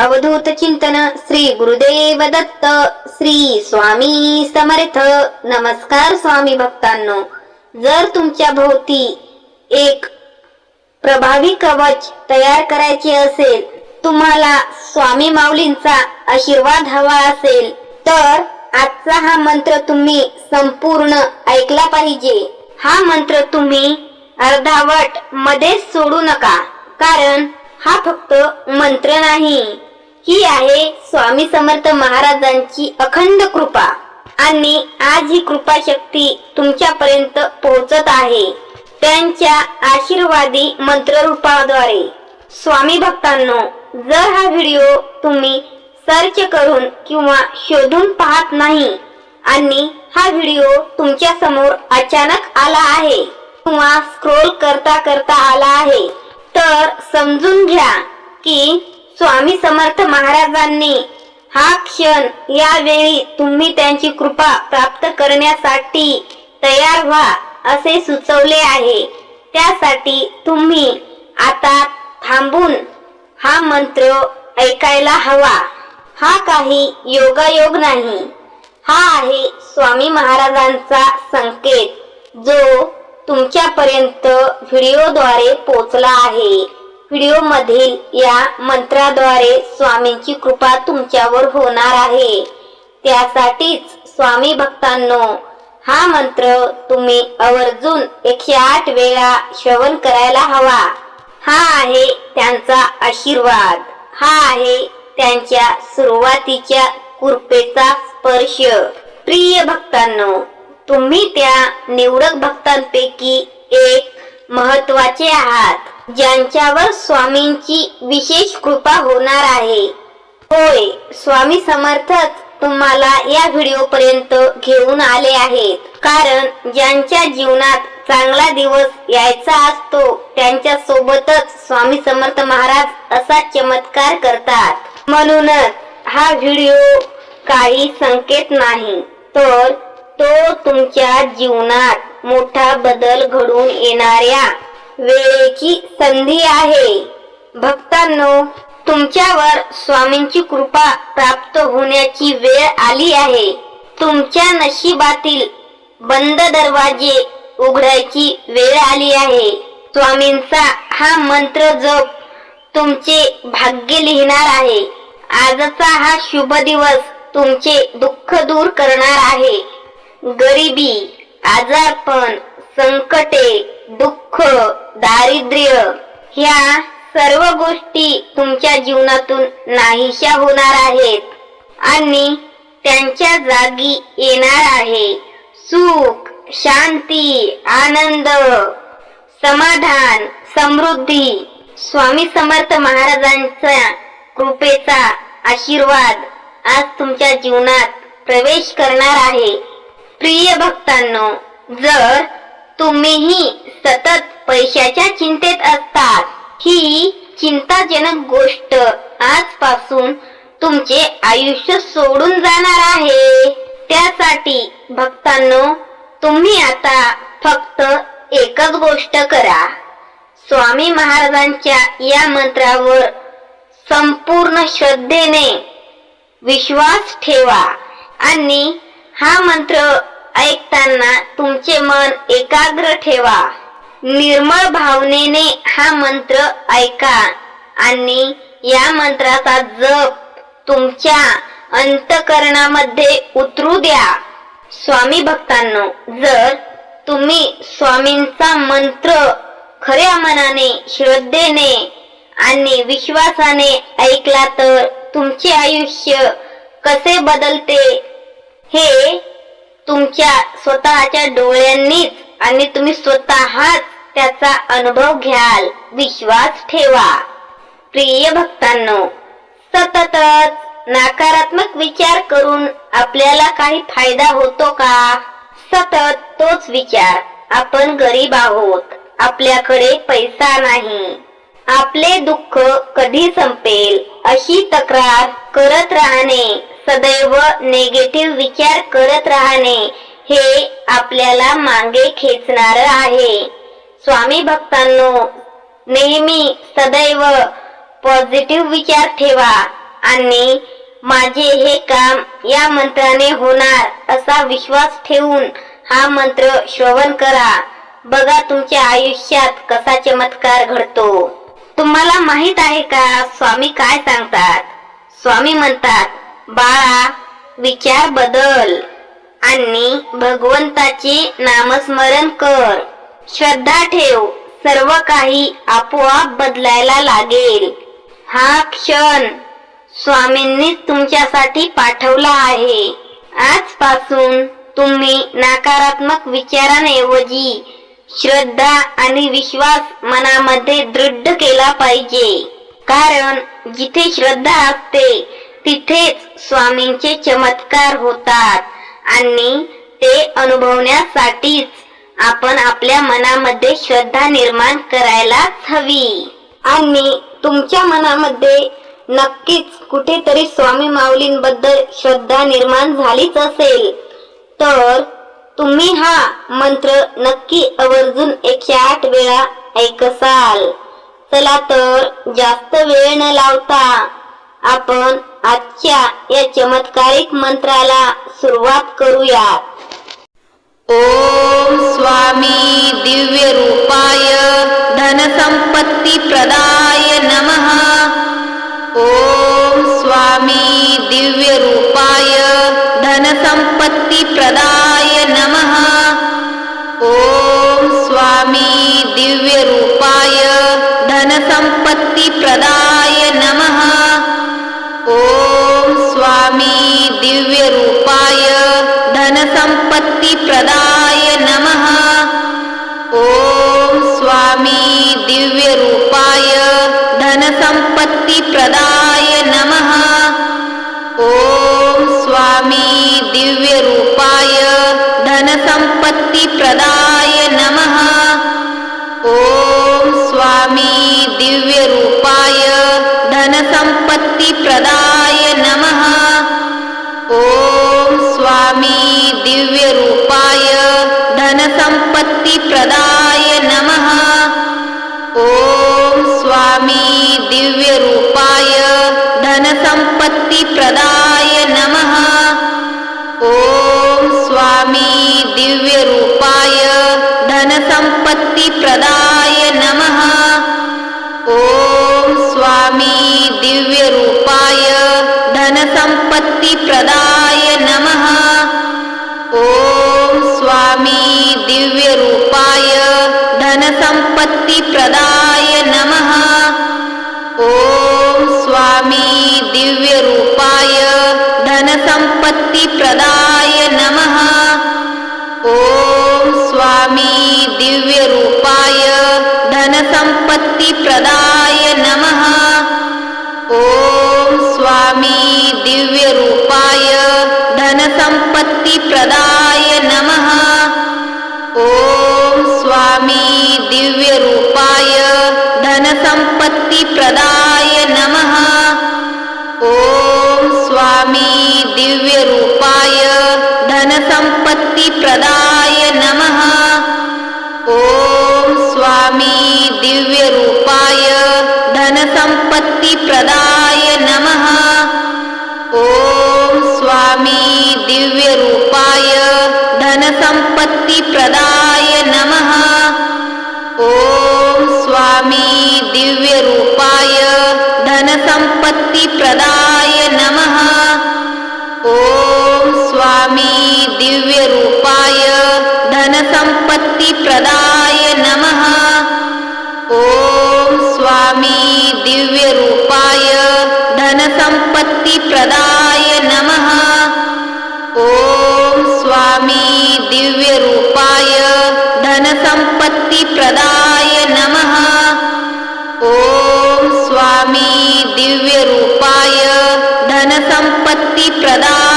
अवधूत चिंतन श्री गुरुदेव दत्त श्री स्वामी समर्थ। नमस्कार स्वामी भक्तांनो, जर तुमच्या भोवती एक प्रभावी कवच तयार करायचे असेल, तुम्हाला स्वामी माऊलींचा आशीर्वाद हवा असेल, तर आजचा हा मंत्र तुम्ही संपूर्ण ऐकला पाहिजे। हा मंत्र तुम्ही अर्धावट मध्येच सोडू नका, कारण हा फक्त मंत्र नाही, ही आहे स्वामी समर्थ महाराजांची अखंड कृपा। आणि आज ही कृपा शक्ती तुमच्यापर्यंत पोहोचत आहे त्यांच्या आशीर्वादी मंत्र रूपाद्वारे। स्वामी भक्तांनो, जर हा व्हिडिओ तुम्ही सर्च करून किंवा शोधून पाहत नाही आणि हा व्हिडिओ तुमच्या समोर अचानक आला आहे किंवा स्क्रोल करता करता आला आहे, तर समजून घ्या की स्वामी समर्थ महाराजांनी हा क्षण यावेळी तुम्ही त्यांची कृपा प्राप्त करण्यासाठी तयार व्हा असे सुचवले आहे। त्यासाठी तुम्ही आता थांबून हा मंत्र ऐकायला हवा। हा काही योगायोग नाही, हा आहे स्वामी महाराजांचा संकेत, जो तुमच्यापर्यंत व्हिडिओद्वारे पोहोचला आहे। व्हिडिओ मधील या मंत्राद्वारे स्वामींची कृपा तुमच्यावर होणार आहे। त्यासाठीच स्वामी भक्तांनो, हा मंत्र तुम्ही आवर्जून 108 वेळा श्रवण करायला हवा। हा आहे त्यांचा आशीर्वाद, हा आहे त्यांच्या सुरुवातीच्या कृपेचा स्पर्श। प्रिय भक्तांनो, तुम्ही त्या निवडक भक्तांपैकी एक महत्वाचे आहात, ज्यांच्यावर स्वामींची विशेष कृपा होणार आहे। होय, स्वामी समर्थच तुम्हाला या व्हिडिओ पर्यंत घेऊन आले आहेत, कारण ज्यांच्या जीवनात चांगला दिवस यायचा असतो त्यांच्या सोबतच स्वामी समर्थ महाराज असा चमत्कार करतात। म्हणूनच हा व्हिडिओ काही संकेत नाही, तर तो तुमच्या जीवनात मोठा बदल घडून येणाऱ्या वेळेची संधी आहे। भक्तांनो, तुमच्यावर स्वामींची कृपा प्राप्त होण्याची वेळ आली आहे। तुमच्या नशिबातील बंद दरवाजे उघडायची वेळ आली आहे। स्वामींचा हा मंत्र जप तुमचे भाग्य लिहिणार आहे। आजचा हा शुभ दिवस तुमचे दुःख दूर करणार आहे। गरिबी, आजारपण, संकटे, दुःख, दारिद्र्य ह्या सर्व गोष्टी तुमच्या जीवनातून नाहीशा होणार आहेत आणि त्यांच्या जागी येणार आहे सुख, शांती, आनंद, समाधान, समृद्धी। स्वामी समर्थ महाराजांच्या कृपेचा आशीर्वाद आज तुमच्या जीवनात प्रवेश करणार आहे। प्रिय भक्तांनो, जर तुम्हीही सतत पैशाच्या चिंतेत असतात, ही चिंताजनक गोष्ट आजपासून तुमचे आयुष्य सोडून जाणार आहे। त्यासाठी भक्तांनो, तुम्ही आता फक्त एकच गोष्ट करा, स्वामी महाराजांच्या या मंत्रावर संपूर्ण श्रद्धेने विश्वास ठेवा आणि हा मंत्र ऐकताना तुमचे मन एकाग्र ठेवा। निर्मळ भावनेने हा मंत्र ऐका आणि या मंत्राचा जप तुमच्या अंतःकरणामध्ये उतरू द्या। स्वामी भक्तांनो, जर तुम्ही स्वामींचा मंत्र खऱ्या मनाने, श्रद्धेने आणि विश्वासाने ऐकला, तर तुमचे आयुष्य कसे बदलते हे तुमच्या स्वतःच्या डोळ्यांनीच आणि तुम्ही स्वतःच त्याचा अनुभव घ्याल। विश्वास ठेवा। प्रिय भक्तांनो, सततच नकारात्मक विचार करून आपल्याला काही फायदा होतो का? सतत तोच विचार, आपण गरीब आहोत, आपल्याकडे पैसा नाही, आपले दुःख कधी संपेल अशी तक्रार करत राहणे, सदैव नेगेटिव्ह विचार करत राहणे, हे आपल्याला मागे खेचणार आहे। स्वामी भक्तांनो, नेहमी सदैव पॉझिटिव्ह विचार ठेवा आणि माझे हे काम या मंत्राने होणार असा विश्वास ठेवून हा मंत्र श्रवण करा. बघा तुमच्या आयुष्यात कसा चमत्कार घडतो. तुम्हाला माहित आहे का स्वामी काय सांगतात? स्वामी म्हणतात, बाळा विचार बदल आणि भगवंताचे नामस्मरण कर. श्रद्धा ठेव, सर्व काही आपोआप बदलायला लागेल. हा क्षण स्वामींनी तुमच्यासाठी पाठवला आहे. आजपासून तुम्ही नकारात्मक विचारांऐवजी श्रद्धा आणि विश्वास मनामध्ये दृढ केला पाहिजे. कारण जिथे श्रद्धा असते तिथेच स्वामींचे चमत्कार होतात आणि ते अनुभवण्यासाठीच आपण आपल्या मनामध्ये श्रद्धा निर्माण करायलाच हवी. आणि तुमच्या मनामध्ये नक्कीच कुठेतरी स्वामी माऊलींबद्दल श्रद्धा निर्माण झालीच असेल तर तुम्ही हा मंत्र नक्की आवर्जून 108 वेळा ऐकसाल. चला तर जास्त वेळ न लावता आपण आजच्या या चमत्कारिक मंत्राला सुरुवात करूयात. ओम स्वामी दिव्य रूपाय धनसंपत्ती प्रदाय नमः. ओम स्वामी दिव्य रूपाय धनसंपत्ती प्रदाय नमः. ओम स्वामी दिव्य रूपाय धनसंपत्ती प्रदाय नमः. ओम स्वामी दिव्य रूपाय धनसंपत्ती प्रदाय नमः. ओम स्वामी दिव्य रूपाय धनसंपत्ती प्रदाय नमः. ओम स्वामी दिव्य रूपाय धनसंपत्ती प्रदाय नमः. ओम स्वामी दिव्य रूपाय धनसंपत्ती प्रदाय नमः. ओम स्वामी दिव्य रूपाय धनसंपत्ती प्रदाय नमः. ओम स्वामी दिव्य रूपाय धनसंपत्ती प्रदाय नमः. ओम स्वामी दिव्य रूपाय धनसंपत्ती प्रदाय नमः. ओम स्वामी दिव्य रूपाय धनसंपत्ती प्रदाय नमः. ओम स्वामी दिव्य रूपाय धनसंपत्ती प्रदाय नमः. ओम स्वामी दिव्य रूपाय धनसंपत्ती प्रदाय नमः. ओम स्वामी दिव्य रूपाय धनसंपत्ती प्रदाय नमः. ओम स्वामी दिव्य रूपाय धनसंपत्ती प्रदाय नमः. ओम स्वामी दिव्य रूपाय धनसंपत्ती प्रदाय नमः. ओम स्वामी दिव्य रूपाय धनसंपत्ती प्रदाय नमः. ओम स्वामी दिव्य रूपाय धनसंपत्ती प्रदाय नमः. ओम स्वामी दिव्य रूपाय धनसंपत्ती प्रदाय नमः. ओम स्वामी दिव्य रूपाय धनसंपत्ती प्रदाय नमः. ओम स्वामी दिव्य रूपाय धनसंपत्ती प्रदाय नमः. ओम स्वामी दिव्य रूपाय धनसंपत्ती प्रदाय नमः. ओम स्वामी दिव्य रूपाय धनसंपत्ती प्रदाय नमः. ओम स्वामी दिव्य रूपाय धनसंपत्ती प्रदाय